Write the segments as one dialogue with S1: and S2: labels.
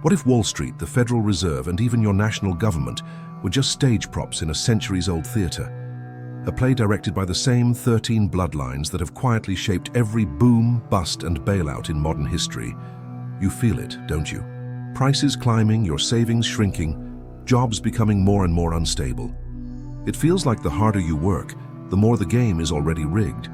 S1: What if Wall Street, the Federal Reserve, and even your national government were just stage props in a centuries-old theater? A play directed by the same 13 bloodlines that have quietly shaped every boom, bust, and bailout in modern history. You feel it, don't you? Prices climbing, your savings shrinking, jobs becoming more and more unstable. It feels like the harder you work, the more the game is already rigged.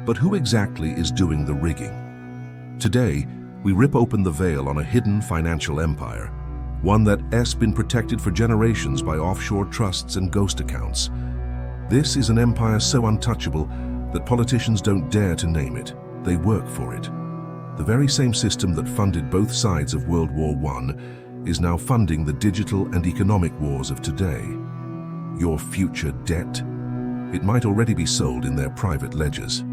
S1: But who exactly is doing the rigging? Today, we rip open the veil on a hidden financial empire, one that has been protected for generations by offshore trusts and ghost accounts. This is an empire so untouchable that politicians don't dare to name it. They work for it. The very same system that funded both sides of World War I is now funding the digital and economic wars of today. Your future debt? It might already be sold in their private ledgers.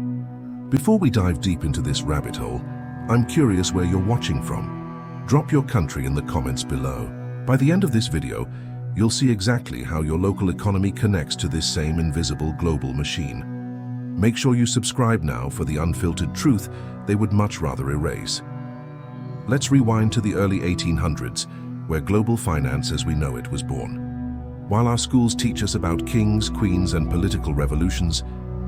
S1: Before we dive deep into this rabbit hole, I'm curious where you're watching from. Drop your country in the comments below. By the end of this video, you'll see exactly how your local economy connects to this same invisible global machine. Make sure you subscribe now for the unfiltered truth they would much rather erase. Let's rewind to the early 1800s, where global finance as we know it was born. While our schools teach us about kings, queens, and political revolutions,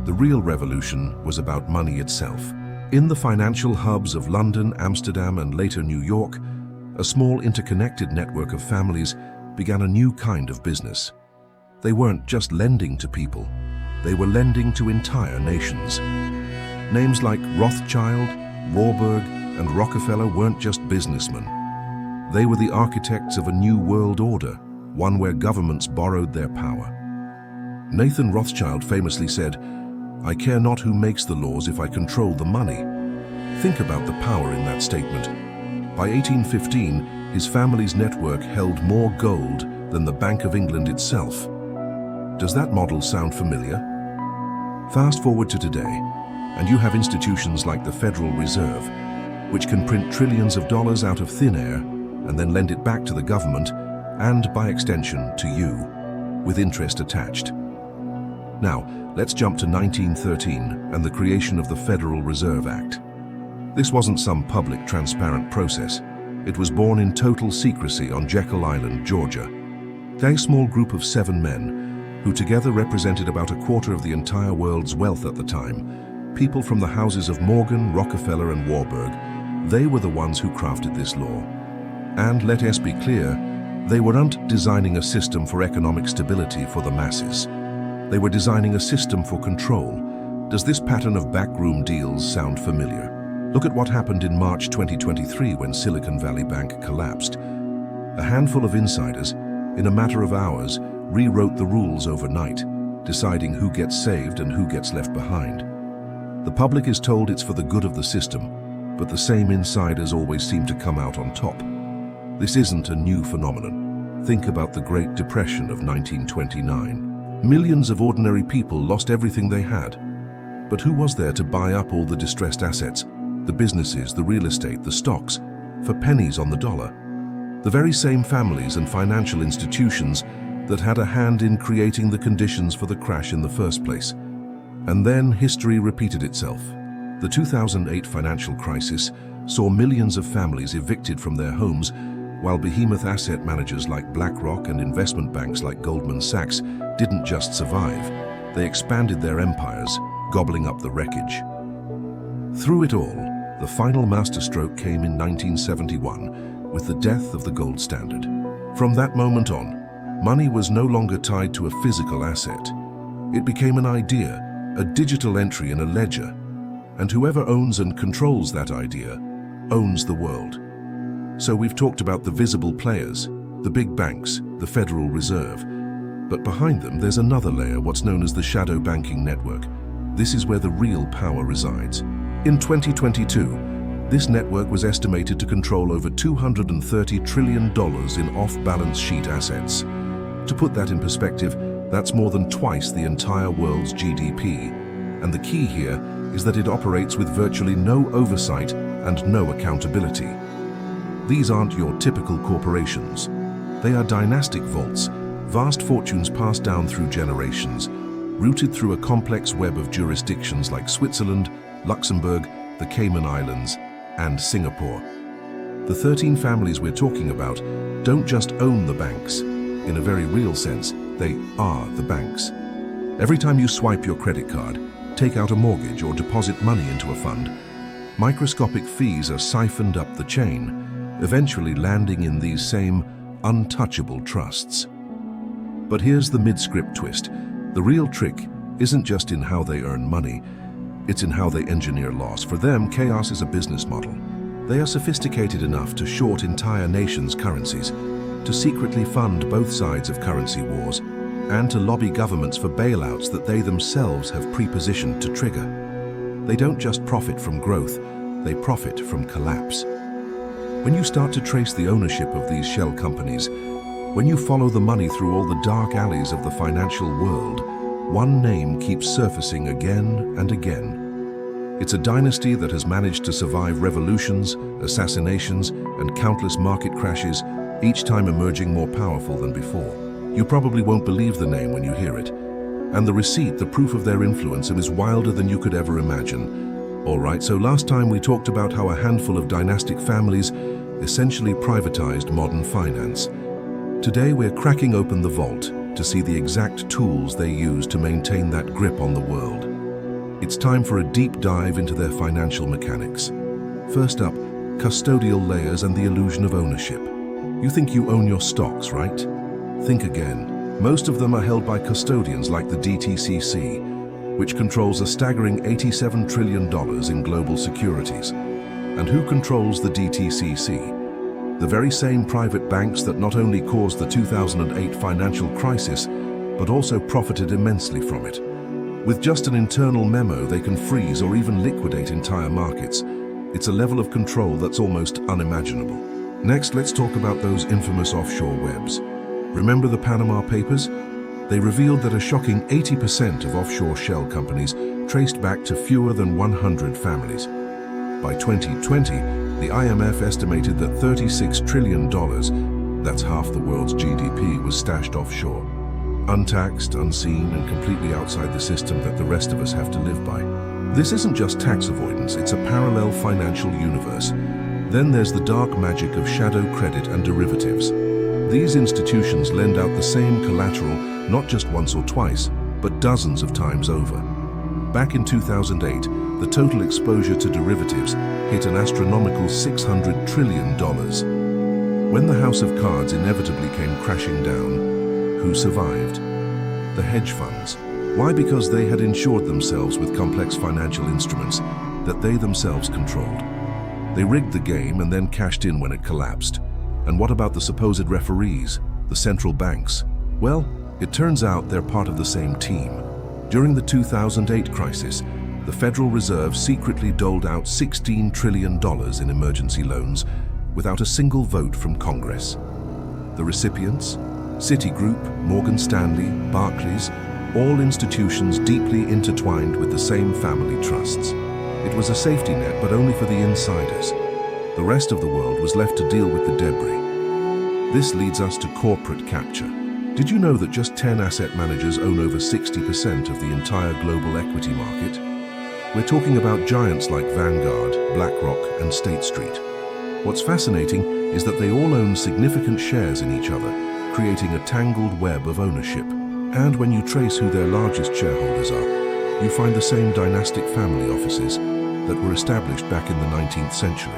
S1: the real revolution was about money itself. In the financial hubs of London, Amsterdam, and later New York, a small interconnected network of families began a new kind of business. They weren't just lending to people, they were lending to entire nations. Names like Rothschild, Warburg, and Rockefeller weren't just businessmen. They were the architects of a new world order, one where governments borrowed their power. Nathan Rothschild famously said, "I care not who makes the laws if I control the money." Think about the power in that statement. By 1815, his family's network held more gold than the Bank of England itself. Does that model sound familiar? Fast forward to today, and you have institutions like the Federal Reserve, which can print trillions of dollars out of thin air and then lend it back to the government and, by extension, to you, with interest attached. Now, let's jump to 1913 and the creation of the Federal Reserve Act. This wasn't some public, transparent process. It was born in total secrecy on Jekyll Island, Georgia. A small group of 7 men, who together represented about a quarter of the entire world's wealth at the time, people from the houses of Morgan, Rockefeller, and Warburg, they were the ones who crafted this law. And let us be clear, they weren't designing a system for economic stability for the masses. They were designing a system for control. Does this pattern of backroom deals sound familiar? Look at what happened in March 2023 when Silicon Valley Bank collapsed. A handful of insiders, in a matter of hours, rewrote the rules overnight, deciding who gets saved and who gets left behind. The public is told it's for the good of the system, but the same insiders always seem to come out on top. This isn't a new phenomenon. Think about the Great Depression of 1929. Millions of ordinary people lost everything they had. But who was there to buy up all the distressed assets, the businesses, the real estate, the stocks, for pennies on the dollar? The very same families and financial institutions that had a hand in creating the conditions for the crash in the first place. And then history repeated itself. The 2008 financial crisis saw millions of families evicted from their homes, while behemoth asset managers like BlackRock and investment banks like Goldman Sachs didn't just survive, they expanded their empires, gobbling up the wreckage. Through it all, the final masterstroke came in 1971 with the death of the gold standard. From that moment on, money was no longer tied to a physical asset. It became an idea, a digital entry in a ledger, and whoever owns and controls that idea owns the world. So we've talked about the visible players, the big banks, the Federal Reserve, but behind them there's another layer, what's known as the shadow banking network. This is where the real power resides. In 2022, this network was estimated to control over $230 trillion in off-balance sheet assets. To put that in perspective, that's more than twice the entire world's GDP. And the key here is that it operates with virtually no oversight and no accountability. These aren't your typical corporations. They are dynastic vaults, vast fortunes passed down through generations, routed through a complex web of jurisdictions like Switzerland, Luxembourg, the Cayman Islands, and Singapore. The 13 families we're talking about don't just own the banks. In a very real sense, they are the banks. Every time you swipe your credit card, take out a mortgage or deposit money into a fund, microscopic fees are siphoned up the chain, eventually landing in these same untouchable trusts. But here's the mid-script twist. The real trick isn't just in how they earn money, it's in how they engineer loss. For them, chaos is a business model. They are sophisticated enough to short entire nations' currencies, to secretly fund both sides of currency wars, and to lobby governments for bailouts that they themselves have pre-positioned to trigger. They don't just profit from growth, they profit from collapse. When you start to trace the ownership of these shell companies, when you follow the money through all the dark alleys of the financial world, one name keeps surfacing again and again. It's a dynasty that has managed to survive revolutions, assassinations, and countless market crashes, each time emerging more powerful than before. You probably won't believe the name when you hear it. And the receipt, the proof of their influence, is wilder than you could ever imagine. All right, so last time we talked about how a handful of dynastic families essentially privatized modern finance. Today we're cracking open the vault to see the exact tools they use to maintain that grip on the world. It's time for a deep dive into their financial mechanics. First up, custodial layers and the illusion of ownership. You think you own your stocks, right? Think again. Most of them are held by custodians like the DTCC, which controls a staggering $87 trillion in global securities. And who controls the DTCC? The very same private banks that not only caused the 2008 financial crisis, but also profited immensely from it. With just an internal memo, they can freeze or even liquidate entire markets. It's a level of control that's almost unimaginable. Next, let's talk about those infamous offshore webs. Remember the Panama Papers? They revealed that a shocking 80% of offshore shell companies traced back to fewer than 100 families. By 2020, the IMF estimated that $36 trillion, that's half the world's GDP, was stashed offshore. Untaxed, unseen, and completely outside the system that the rest of us have to live by. This isn't just tax avoidance, it's a parallel financial universe. Then there's the dark magic of shadow credit and derivatives. These institutions lend out the same collateral not just once or twice, but dozens of times over. Back in 2008, the total exposure to derivatives hit an astronomical $600 trillion. When the house of cards inevitably came crashing down, who survived? The hedge funds. Why? Because they had insured themselves with complex financial instruments that they themselves controlled. They rigged the game and then cashed in when it collapsed. And what about the supposed referees, the central banks? Well, it turns out they're part of the same team. During the 2008 crisis, the Federal Reserve secretly doled out $16 trillion in emergency loans without a single vote from Congress. The recipients? Citigroup, Morgan Stanley, Barclays, all institutions deeply intertwined with the same family trusts. It was a safety net, but only for the insiders. The rest of the world was left to deal with the debris. This leads us to corporate capture. Did you know that just 10 asset managers own over 60% of the entire global equity market? We're talking about giants like Vanguard, BlackRock, and State Street. What's fascinating is that they all own significant shares in each other, creating a tangled web of ownership. And when you trace who their largest shareholders are, you find the same dynastic family offices that were established back in the 19th century.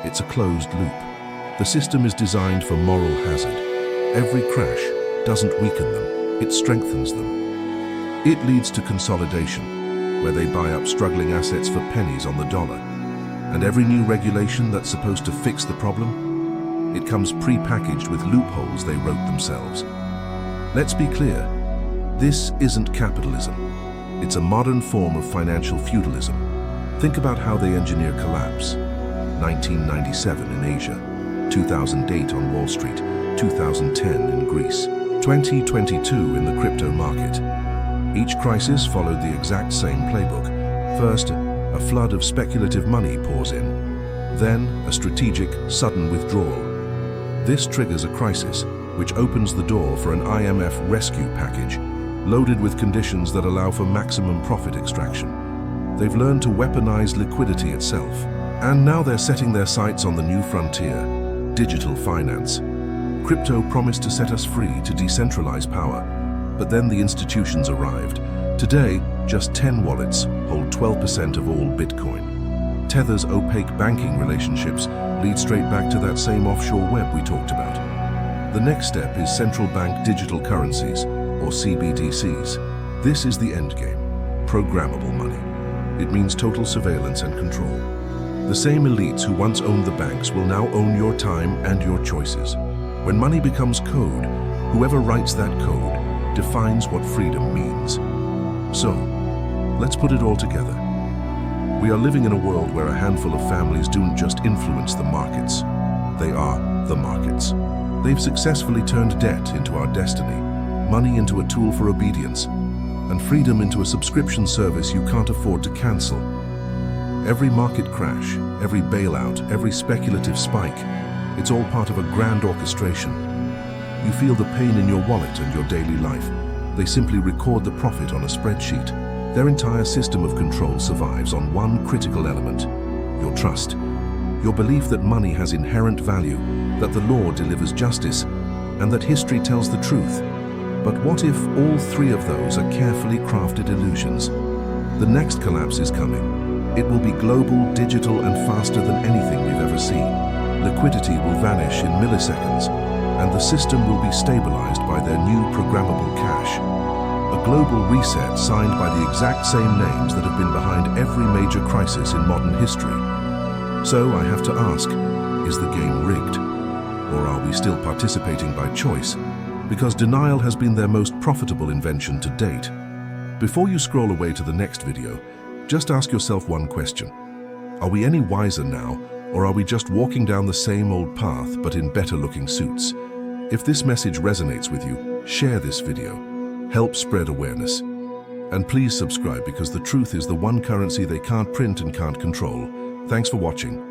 S1: It's a closed loop. The system is designed for moral hazard. Every crash doesn't weaken them, it strengthens them. It leads to consolidation, where they buy up struggling assets for pennies on the dollar. And every new regulation that's supposed to fix the problem, it comes pre-packaged with loopholes they wrote themselves. Let's be clear, this isn't capitalism. It's a modern form of financial feudalism. Think about how they engineer collapse. 1997 in Asia, 2008 on Wall Street, 2010 in Greece, 2022 in the crypto market. Each crisis followed the exact same playbook. First, a flood of speculative money pours in. Then, a strategic, sudden withdrawal. This triggers a crisis, which opens the door for an IMF rescue package, loaded with conditions that allow for maximum profit extraction. They've learned to weaponize liquidity itself. And now they're setting their sights on the new frontier, digital finance. Crypto promised to set us free to decentralize power, but then the institutions arrived. Today, just 10 wallets hold 12% of all Bitcoin. Tether's opaque banking relationships lead straight back to that same offshore web we talked about. The next step is central bank digital currencies, or CBDCs. This is the endgame, programmable money. It means total surveillance and control. The same elites who once owned the banks will now own your time and your choices. When money becomes code, whoever writes that code defines what freedom means. So, let's put it all together. We are living in a world where a handful of families don't just influence the markets. They are the markets. They've successfully turned debt into our destiny, money into a tool for obedience, and freedom into a subscription service you can't afford to cancel. Every market crash, every bailout, every speculative spike, it's all part of a grand orchestration. You feel the pain in your wallet and your daily life. They simply record the profit on a spreadsheet. Their entire system of control survives on one critical element: your trust. Your belief that money has inherent value, that the law delivers justice, and that history tells the truth. But what if all three of those are carefully crafted illusions? The next collapse is coming. It will be global, digital, and faster than anything we've ever seen. Liquidity will vanish in milliseconds, and the system will be stabilized by their new programmable cash. A global reset signed by the exact same names that have been behind every major crisis in modern history. So I have to ask, is the game rigged? Or are we still participating by choice? Because denial has been their most profitable invention to date. Before you scroll away to the next video, just ask yourself one question. Are we any wiser now, or are we just walking down the same old path but in better-looking suits? If this message resonates with you, share this video. Help spread awareness. And please subscribe, because the truth is the one currency they can't print and can't control. Thanks for watching.